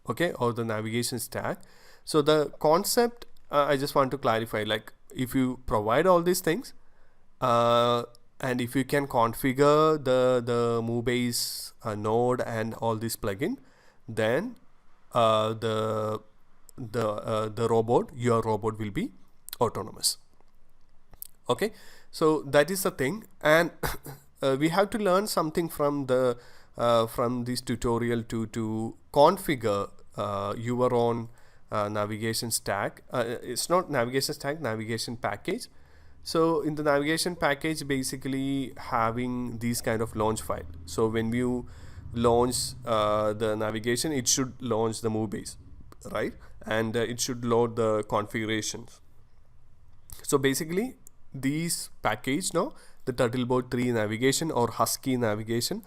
okay, or the navigation stack. So the concept, I just want to clarify, like, if you provide all these things, and if you can configure the move base node and all this plugin, then the robot, your robot, will be autonomous. Okay, so that is the thing, and we have to learn something from the from this tutorial to configure your own navigation stack. It's not navigation stack, navigation package. So in the navigation package, basically having these kind of launch file. So when you launch the navigation, it should launch the move base, right? And it should load the configurations. So basically these package, the turtleboard 3 navigation or husky navigation,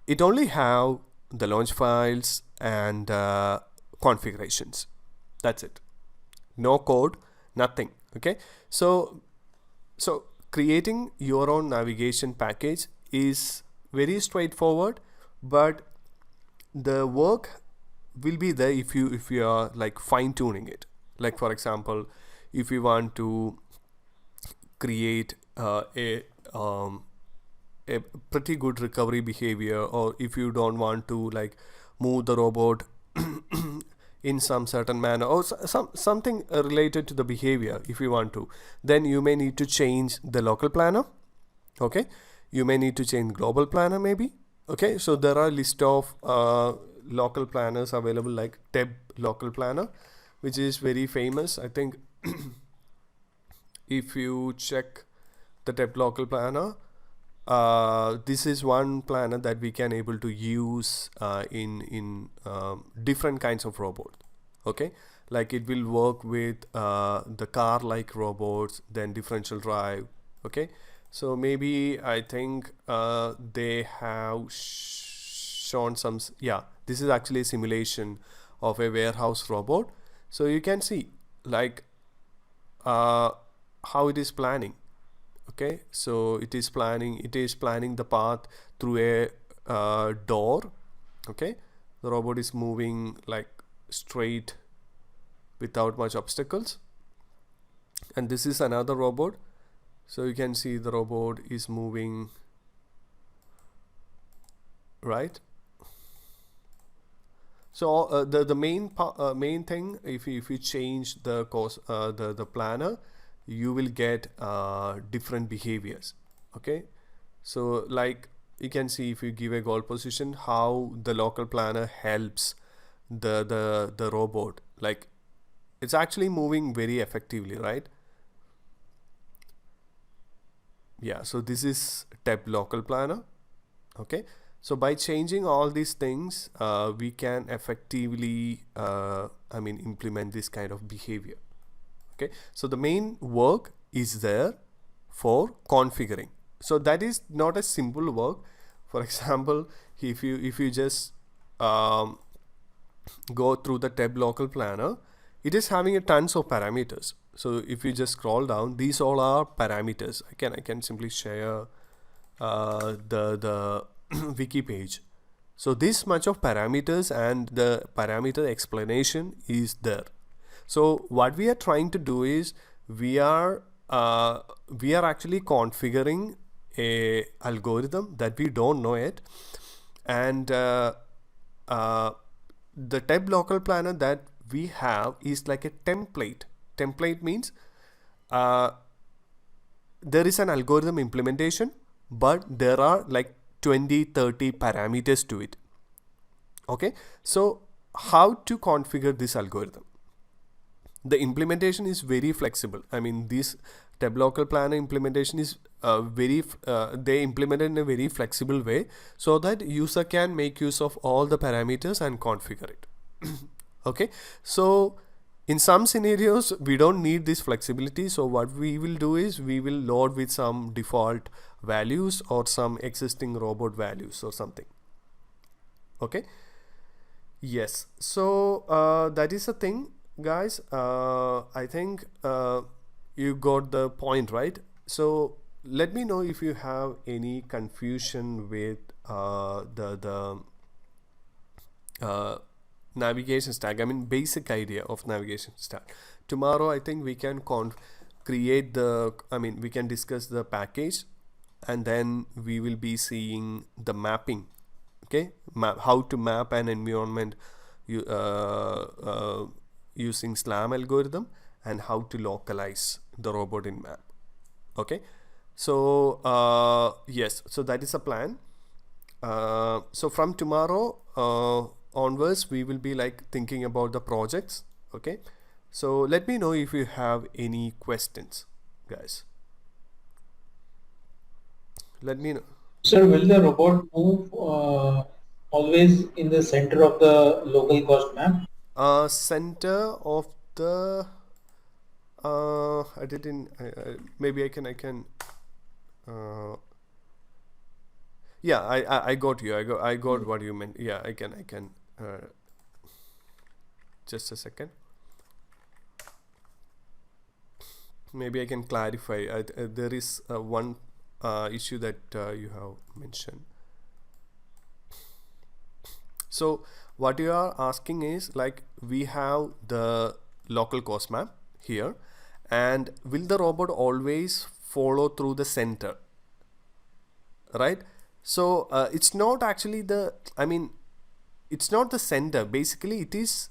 it only have the launch files and configurations. That's it. No code, nothing. Okay, so creating your own navigation package is very straightforward, but the work will be there if you are like fine tuning it. Like, for example, if you want to create a pretty good recovery behavior, or if you don't want to like move the robot in some certain manner, or something related to the behavior, if you want to, then you may need to change the local planner. Okay, you may need to change global planner maybe. Okay, so there are a list of local planners available, like TEB local planner, which is very famous. I think if you check the TEB local planner, this is one planner that we can able to use in different kinds of robots. Okay, like it will work with the car like robots, then differential drive. Okay, so maybe I think they have shown some, yeah, this is actually a simulation of a warehouse robot. So you can see like how it is planning. Okay, so it is planning the path through a door. Okay, the robot is moving like straight without much obstacles. And this is another robot, so you can see the robot is moving right. So the main thing, if you change the course, the planner, you will get different behaviors. Okay, so like you can see, if you give a goal position, how the local planner helps the robot. Like it's actually moving very effectively, right? Yeah, so this is tab local planner. Okay, so by changing all these things, we can effectively implement this kind of behavior. Okay, so the main work is there for configuring. So that is not a simple work. For example, if you just go through the tab local planner, it is having a tons of parameters. So if you just scroll down, these all are parameters. I can simply share the wiki page. So this much of parameters, and the parameter explanation is there. So what we are trying to do is we are actually configuring a algorithm that we don't know yet. And the tab local planner that we have is like a template means there is an algorithm implementation, but there are like 20-30 parameters to it. Okay, so how to configure this algorithm? The implementation is very flexible. I mean, this tab local planner implementation is they implemented in a very flexible way, so that user can make use of all the parameters and configure it. Okay, so in some scenarios we don't need this flexibility, so what we will do is we will load with some default values or some existing robot values or something. Okay, yes, so that is the thing, guys. I think you got the point, right? So let me know if you have any confusion with the navigation stack. I mean, basic idea of navigation stack. Tomorrow I think we can create we can discuss the package, and then we will be seeing the mapping. Okay, how to map an environment using SLAM algorithm, and how to localize the robot in map. Okay, so yes, so that is a plan. So from tomorrow onwards, we will be like thinking about the projects. Okay, so let me know if you have any questions, guys. Let me know. Sir, will the robot move always in the center of the local cost map? Center of the I didn't maybe I can yeah, I got you. I got what you meant. Yeah, I can just a second. Maybe I can clarify. There is one issue that you have mentioned. So what you are asking is, like, we have the local cost map here, and will the robot always follow through the center, right? So it's not actually it's not the center. Basically, it is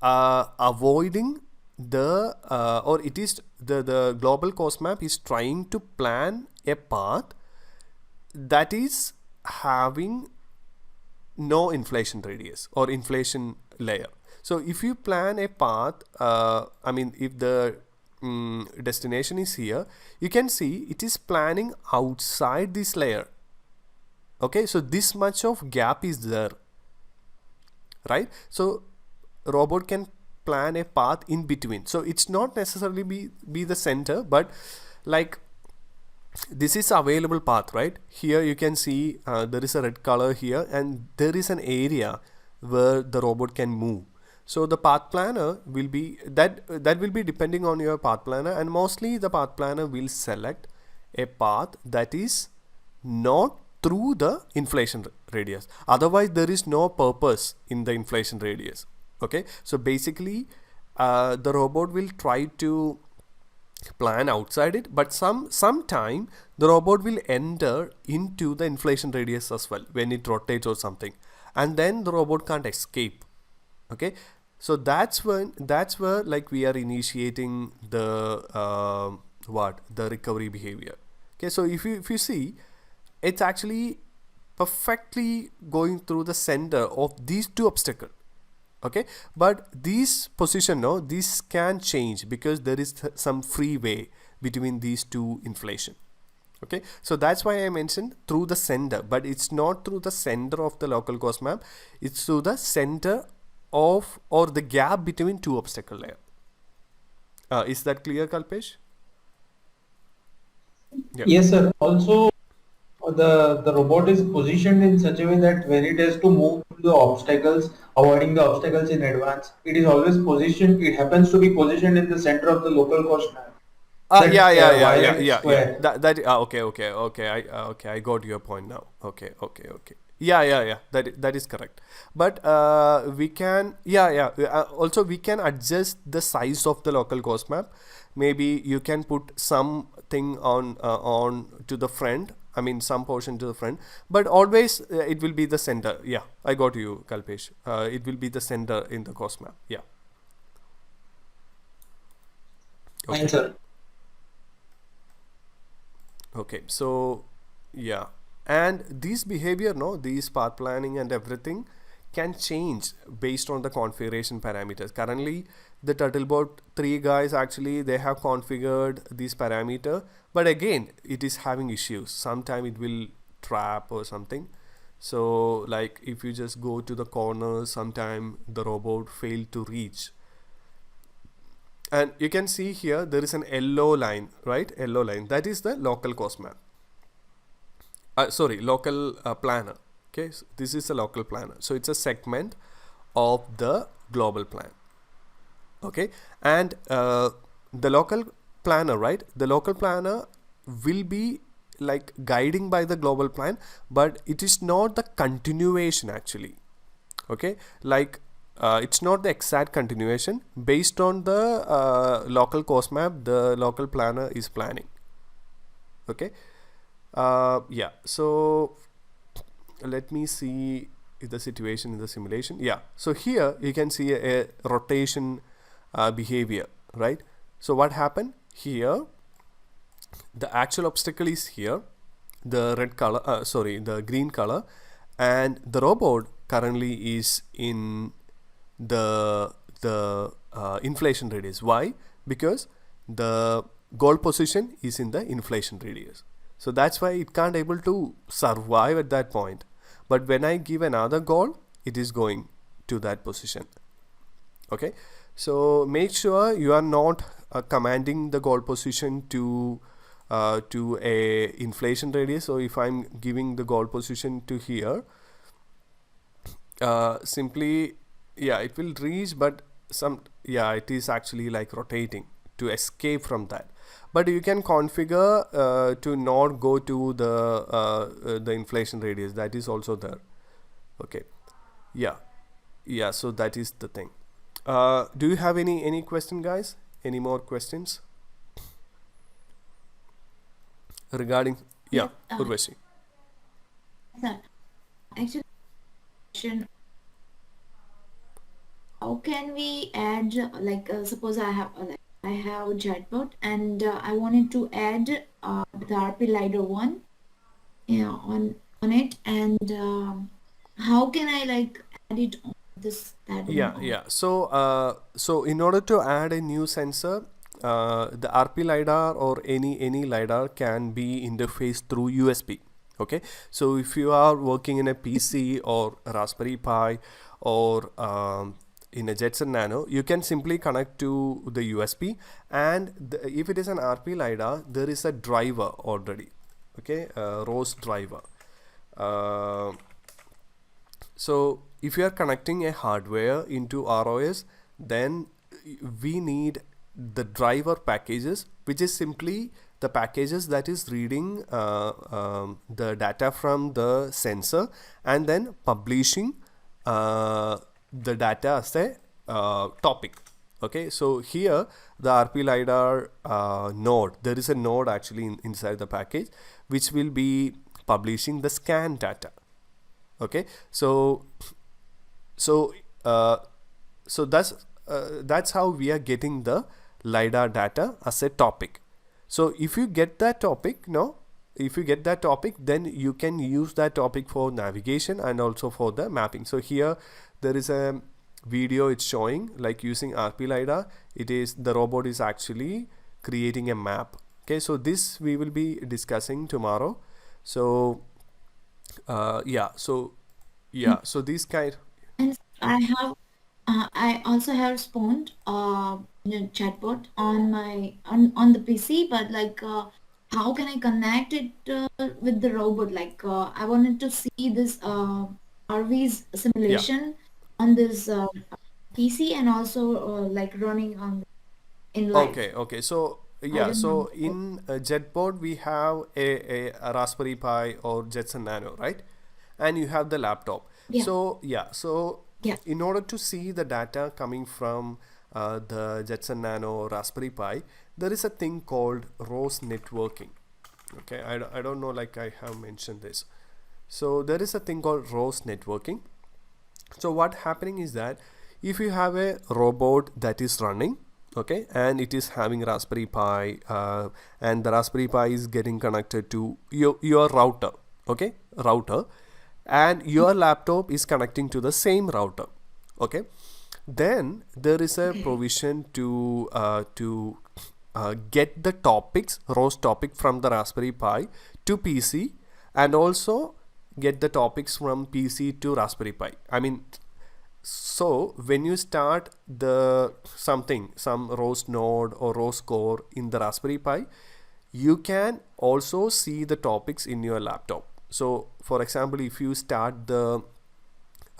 avoiding the or it is the global cost map is trying to plan a path that is having no inflation radius or inflation layer. So if you plan a path, if the destination is here, you can see it is planning outside this layer. Okay, so this much of gap is there, right? So robot can plan a path in between. So it's not necessarily be the center, but like this is available path, right? Here you can see there is a red color here, and there is an area where the robot can move. So the path planner will be that will be depending on your path planner, and mostly the path planner will select a path that is not through the inflation radius. Otherwise, there is no purpose in the inflation radius. Okay, so basically, the robot will try to plan outside it, but sometime the robot will enter into the inflation radius as well when it rotates or something, and then the robot can't escape. Okay, so that's where like we are initiating the the recovery behavior. Okay, so if you see, it's actually perfectly going through the center of these two obstacles. Okay, but these position, no, this can change because there is some freeway between these two inflation. Okay, so that's why I mentioned through the center, but it's not through the center of the local cost map, it's through the center of or the gap between two obstacle layer. Is that clear, Kalpesh? Yeah. Yes, sir. Also, the robot is positioned in such a way that when it has to move through the obstacles, avoiding the obstacles in advance, it is always positioned. It happens to be positioned in the center of the local cost map. Yeah, That yeah, yeah, yeah, violet yeah, yeah. square. Okay, okay, okay. I got your point now. Okay, okay, okay. Yeah, yeah, yeah. That is correct. But we can, yeah, yeah. Also, we can adjust the size of the local cost map. Maybe you can put something on to the front. I mean, some portion to the front, but always it will be the center. Yeah, I got you, Kalpesh. It will be the center in the cost map. Yeah. Fine, Okay. sir. Okay, so yeah, and these behavior, no, these path planning and everything can change based on the configuration parameters. Currently, the Turtlebot 3 guys actually they have configured this parameter, but again, it is having issues. Sometime it will trap or something. So like if you just go to the corner, sometime the robot failed to reach. And you can see here there is an yellow line, right? Yellow line. That is the local cost map. Sorry, local planner. Okay, so this is a local planner. So it's a segment of the global plan. Okay, and the local planner, right? The local planner will be like guiding by the global plan, but it is not the continuation actually. Okay, like it's not the exact continuation. Based on the local cost map, the local planner is planning. Okay, yeah, so let me see the situation in the simulation. Yeah, so here you can see a rotation behavior, right? So what happened here, the actual obstacle is here, the red color, sorry, the green color, and the robot currently is in the inflation radius. Why? Because the goal position is in the inflation radius. So that's why it can't able to survive at that point. But when I give another goal, it is going to that position. Okay, so make sure you are not commanding the goal position to a inflation radius. So if I'm giving the goal position to here, simply, yeah, it will reach, but yeah, it is actually like rotating to escape from that. But you can configure to not go to the inflation radius. That is also there. Okay, yeah, yeah. So that is the thing. Do you have any question, guys? Any more questions regarding? Yeah, Yes, Urvashi. sir. Actually, question, how can we add like suppose I have I have chatbot and I wanted to add the RP LiDAR one, yeah, on it, and how can I like add it on this that Yeah, one? yeah. So in order to add a new sensor, the RP lidar or any lidar can be interfaced through USB. Okay, so if you are working in a PC or a Raspberry Pi or in a Jetson Nano, you can simply connect to the USB, and if it is an RP lidar, there is a driver already. Okay, ROS driver. Uh, so if you are connecting a hardware into ROS, then we need the driver packages, which is simply the packages that is reading the data from the sensor and then publishing the data as a topic. Okay, so here the RP LiDAR node, there is a node actually inside the package which will be publishing the scan data. Okay, so that's how we are getting the LiDAR data as a topic. So if you get that topic, then you can use that topic for navigation and also for the mapping. So here there is a video it's showing like using RP LiDAR. The robot is actually creating a map. Okay, so this we will be discussing tomorrow. So so this kind. And I also have spawned chatbot on my on the PC, but like how can I connect it with the robot? Like I wanted to see this RV's simulation on this PC and also like running on in live. Okay. So I don't so know. in JetBoard we have a Raspberry Pi or Jetson Nano, right? And you have the laptop. Yeah. So Yeah. in order to see the data coming from the Jetson Nano or Raspberry Pi, there is a thing called ROS networking. Okay, I don't know, like I have mentioned this. So there is a thing called ROS networking. So what happening is that if you have a robot that is running, okay, and it is having Raspberry Pi and the Raspberry Pi is getting connected to your router, okay, and your laptop is connecting to the same router, okay, then there is a provision to get the topics, ROS topic from the Raspberry Pi to PC, and also get the topics from PC to Raspberry Pi. I mean, so when you start some ROS node or ROS core in the Raspberry Pi, you can also see the topics in your laptop. So for example, if you start the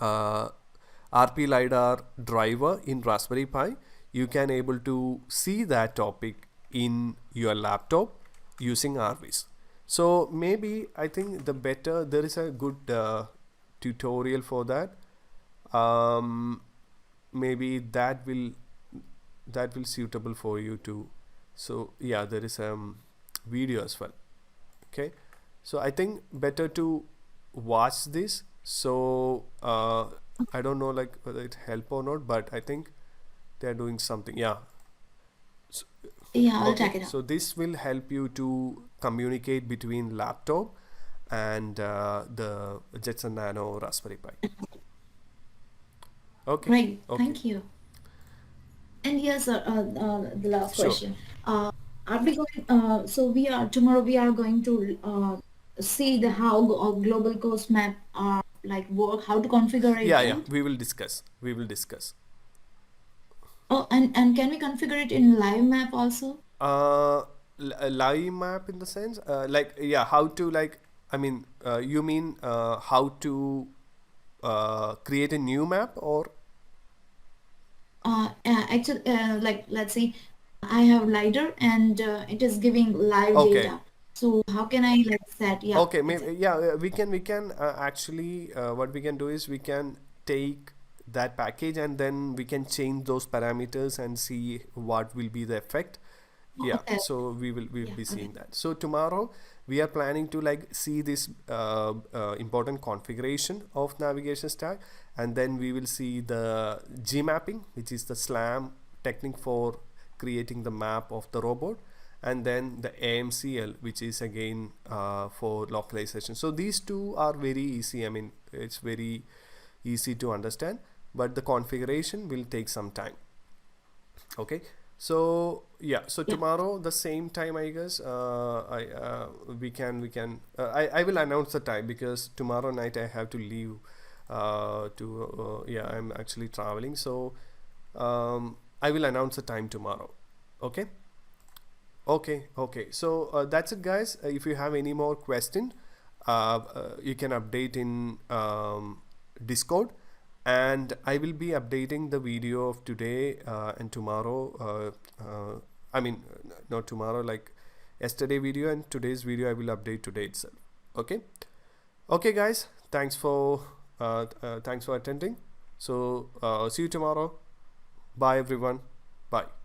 RP LiDAR driver in Raspberry Pi, you can able to see that topic in your laptop using RVs. So maybe I think there is a good tutorial for that. Maybe that will suitable for you too. So yeah, there is video as well. Okay, so I think better to watch this. So I don't know like whether it help or not, but I think they're doing something. Yeah. So, Yeah, I'll check okay, it out. so this will help you to communicate between laptop and the Jetson Nano Raspberry Pi. Okay. Great, Okay. thank you. And here's the last Sure. question. Are we going? So tomorrow we are going to see the how global coast map like work, how to configure it, Yeah. right? We will discuss. Oh, and can we configure it in live map also? A live map in the sense, like how to like. I mean, you mean how to create a new map or? Actually, like let's say I have LiDAR and it is giving live Okay. data. So how can I like set? Yeah, Okay, maybe exactly. we can actually what we can do is we can take that package and then we can change those parameters and see what will be the effect. Yeah, Okay. so we will Yeah. be Okay. seeing that. So tomorrow we are planning to like see this important configuration of navigation stack, and then we will see the G mapping, which is the SLAM technique for creating the map of the robot, and then the AMCL, which is again for localization. So these two are very easy. I mean, it's very easy to understand, but the configuration will take some time. Okay, so yeah, so Yeah. tomorrow the same time, I guess we can I will announce the time because tomorrow night I have to leave yeah, I'm actually traveling, so I will announce the time tomorrow. Okay. Okay, so that's it, guys. If you have any more question, you can update in Discord, and I will be updating the video of today and tomorrow. I mean, not tomorrow, like yesterday video, and today's video I will update today itself. Okay guys, thanks for attending. So see you tomorrow. Bye everyone. Bye.